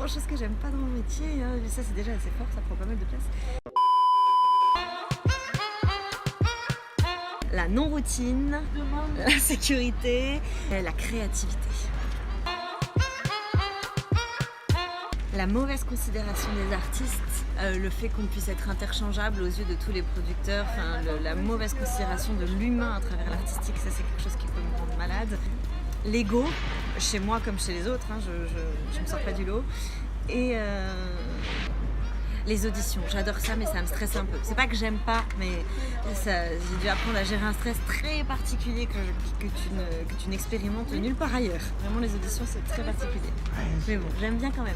grand chose que j'aime pas dans mon métier, hein. Ça c'est déjà assez fort, ça prend pas mal de place. La non-routine, la sécurité, la créativité. La mauvaise considération des artistes, le fait qu'on puisse être interchangeable aux yeux de tous les producteurs, la mauvaise considération de l'humain à travers l'artistique, ça c'est quelque chose qui peut me rendre malade. L'ego, chez moi comme chez les autres, hein, je me sors pas du lot. Et les auditions, j'adore ça mais ça me stresse un peu. C'est pas que j'aime pas, mais j'ai dû apprendre à gérer un stress très particulier que tu n'expérimentes nulle part ailleurs. Vraiment les auditions c'est très particulier. Mais bon, j'aime bien quand même.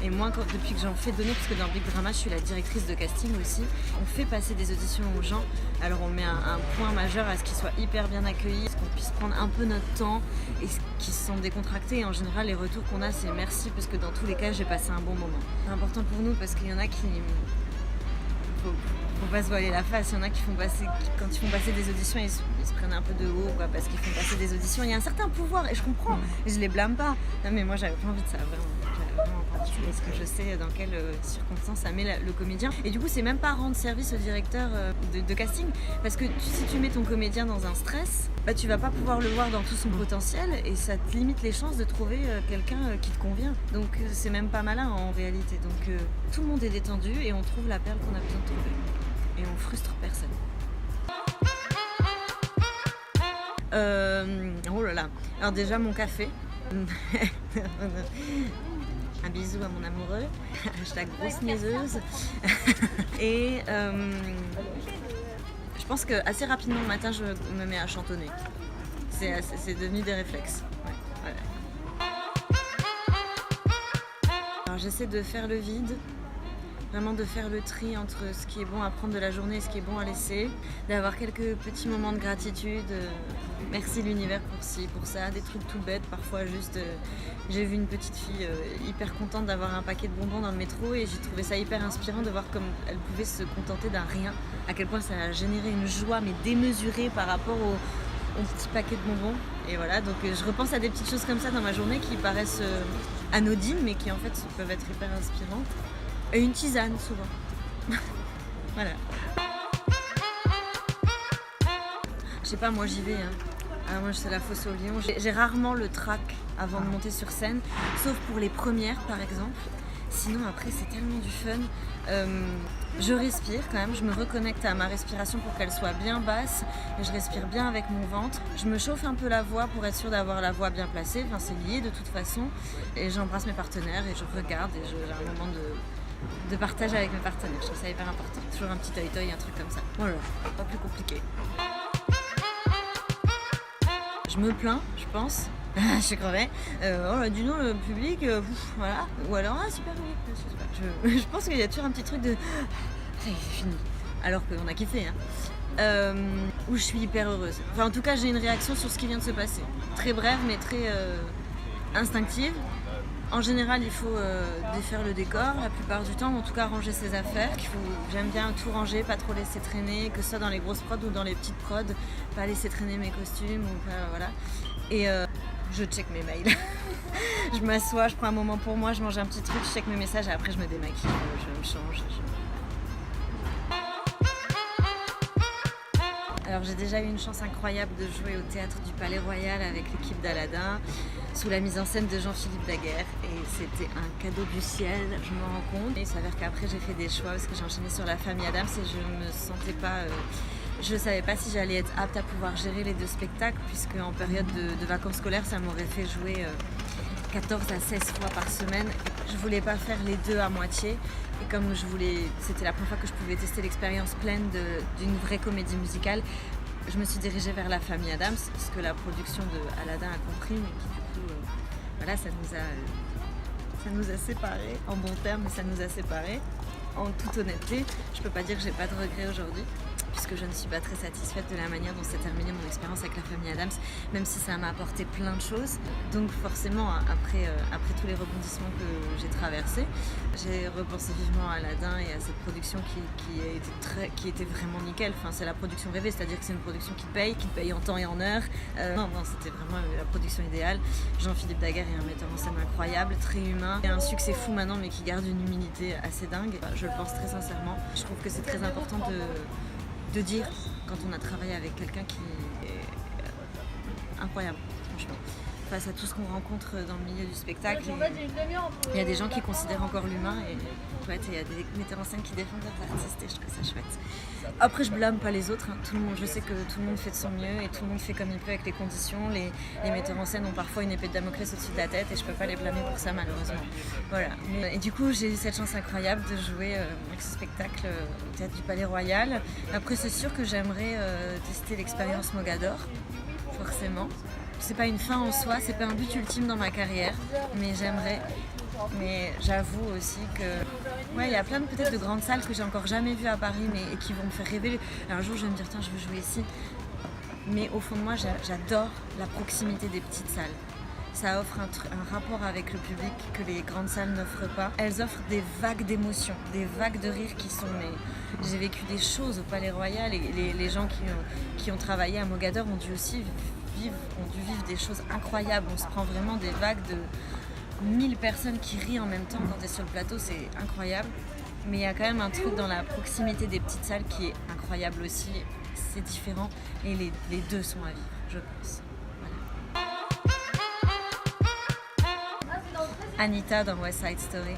Et moi, depuis que j'en fais donner, parce que dans Big Drama, je suis la directrice de casting aussi, on fait passer des auditions aux gens. Alors on met un point majeur à ce qu'ils soient hyper bien accueillis, à ce qu'on puisse prendre un peu notre temps et qu'ils se sentent décontractés. Et en général, les retours qu'on a, c'est merci, parce que dans tous les cas, j'ai passé un bon moment. C'est important pour nous parce qu'il y en a qui... Faut pas se voiler la face, il y en a qui font passer, quand ils font passer des auditions, ils se prennent un peu de haut, quoi, parce qu'ils font passer des auditions. Il y a un certain pouvoir, et je comprends, et je les blâme pas. Non mais moi j'avais pas envie de ça, vraiment. J'avais vraiment pas envie, parce que je sais dans quelles circonstances ça met le comédien. Et du coup, c'est même pas rendre service au directeur de casting, parce que si tu mets ton comédien dans un stress, bah, tu vas pas pouvoir le voir dans tout son potentiel, et ça te limite les chances de trouver quelqu'un qui te convient. Donc c'est même pas malin en réalité. Donc tout le monde est détendu, et on trouve la perle qu'on a besoin de trouver. Et on frustre personne. Oh là là. Alors déjà mon café. Un bisou à mon amoureux. Hashtag grosse niaiseuse. Et je pense que assez rapidement le matin je me mets à chantonner. C'est devenu des réflexes. Ouais, voilà. Alors j'essaie de faire le vide. Vraiment de faire le tri entre ce qui est bon à prendre de la journée et ce qui est bon à laisser, d'avoir quelques petits moments de gratitude, merci l'univers pour ci, pour ça, des trucs tout bêtes, parfois juste, j'ai vu une petite fille hyper contente d'avoir un paquet de bonbons dans le métro et j'ai trouvé ça hyper inspirant de voir comme elle pouvait se contenter d'un rien, à quel point ça a généré une joie mais démesurée par rapport au petit paquet de bonbons. Et voilà, donc je repense à des petites choses comme ça dans ma journée qui paraissent anodines mais qui en fait peuvent être hyper inspirantes. Et une tisane souvent. Voilà. Je sais pas, moi j'y vais. Hein. Alors moi c'est la fosse au lion. J'ai rarement le trac avant de monter sur scène, sauf pour les premières par exemple. Sinon après c'est tellement du fun. Je respire quand même, je me reconnecte à ma respiration pour qu'elle soit bien basse et je respire bien avec mon ventre. Je me chauffe un peu la voix pour être sûre d'avoir la voix bien placée, enfin, c'est lié de toute façon. Et j'embrasse mes partenaires et je regarde et j'ai un moment de partage avec mes partenaires. Je trouve ça hyper important. Toujours un petit œil-toy, un truc comme ça. Voilà, pas plus compliqué. Je me plains, je pense. Je suis crevée. Oh, du nom, le public, voilà. Ou alors, ah super, oui. Je pense qu'il y a toujours un petit truc de... C'est fini. Alors qu'on a kiffé, hein. Où je suis hyper heureuse. Enfin, en tout cas, j'ai une réaction sur ce qui vient de se passer. Très brève, mais très instinctive. En général, il faut défaire le décor la plupart du temps, ou en tout cas ranger ses affaires. J'aime bien tout ranger, pas trop laisser traîner, que ce soit dans les grosses prods ou dans les petites prods, pas laisser traîner mes costumes, ou pas, voilà. Et je check mes mails. Je m'assois, je prends un moment pour moi, je mange un petit truc, je check mes messages et après je me démaquille, je me change. Alors j'ai déjà eu une chance incroyable de jouer au théâtre du Palais Royal avec l'équipe d'Aladin, sous la mise en scène de Jean-Philippe Daguerre, et c'était un cadeau du ciel, je me rends compte. Et il s'avère qu'après j'ai fait des choix parce que j'ai enchaîné sur la famille Adams et je me sentais pas... je savais pas si j'allais être apte à pouvoir gérer les deux spectacles, puisque en période de vacances scolaires ça m'aurait fait jouer 14 à 16 fois par semaine. Je voulais pas faire les deux à moitié. Et comme c'était la première fois que je pouvais tester l'expérience pleine d'une vraie comédie musicale, je me suis dirigée vers la famille Adams, ce que la production de Aladin a compris, mais qui du coup, voilà, ça nous a séparés, en bon terme, mais ça nous a séparés. En toute honnêteté, je peux pas dire que j'ai pas de regrets aujourd'hui. puisque je ne suis pas très satisfaite de la manière dont s'est terminée mon expérience avec la famille Addams, même si ça m'a apporté plein de choses. Donc forcément, après tous les rebondissements que j'ai traversés, j'ai repensé vivement à Aladdin et à cette production qui était vraiment nickel. Enfin, c'est la production rêvée, c'est-à-dire que c'est une production qui paye en temps et en heure. Non, c'était vraiment la production idéale. Jean-Philippe Daguerre est un metteur en scène incroyable, très humain, et un succès fou maintenant, mais qui garde une humilité assez dingue. Je le pense très sincèrement. Je trouve que c'est très important de dire quand on a travaillé avec quelqu'un qui est incroyable, franchement. Face à tout ce qu'on rencontre dans le milieu du spectacle, il y a des gens qui considèrent encore l'humain et il y a des metteurs en scène qui défendent leurs artistes et je trouve ça chouette. Après, je blâme pas les autres, hein. Tout le monde, je sais que tout le monde fait de son mieux et tout le monde fait comme il peut avec les conditions. Les metteurs en scène ont parfois une épée de Damoclès au-dessus de la tête et je peux pas les blâmer pour ça, malheureusement. Voilà. Et du coup, j'ai eu cette chance incroyable de jouer avec ce spectacle au Théâtre du Palais Royal. Après, c'est sûr que j'aimerais tester l'expérience Mogador, forcément. C'est pas une fin en soi, c'est pas un but ultime dans ma carrière, mais j'aimerais. Mais j'avoue aussi que il y a plein peut-être de grandes salles que j'ai encore jamais vues à Paris et qui vont me faire rêver. Un jour je vais me dire tiens, je veux jouer ici. Mais au fond de moi, j'adore la proximité des petites salles. Ça offre un rapport avec le public que les grandes salles n'offrent pas. Elles offrent des vagues d'émotions, des vagues de rire qui sont... J'ai vécu des choses au Palais Royal et les gens qui ont travaillé à Mogador ont dû aussi vivre des choses incroyables. On se prend vraiment des vagues de 1000 personnes qui rient en même temps quand tu es sur le plateau, c'est incroyable. Mais il y a quand même un truc dans la proximité des petites salles qui est incroyable aussi. C'est différent et les deux sont à vivre, je pense. Anita dans West Side Story.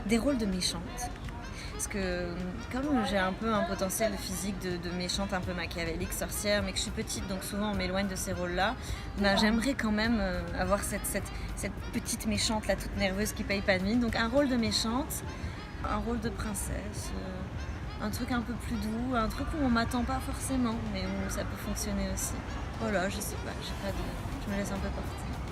Des rôles de méchante. Parce que comme j'ai un peu un potentiel physique de méchante un peu machiavélique, sorcière, mais que je suis petite, donc souvent on m'éloigne de ces rôles-là, j'aimerais quand même avoir cette petite méchante là, toute nerveuse qui paye pas de mine. Donc un rôle de méchante, un rôle de princesse, un truc un peu plus doux, un truc où on m'attend pas forcément, mais où ça peut fonctionner aussi. Voilà, je sais pas, je me laisse un peu porter.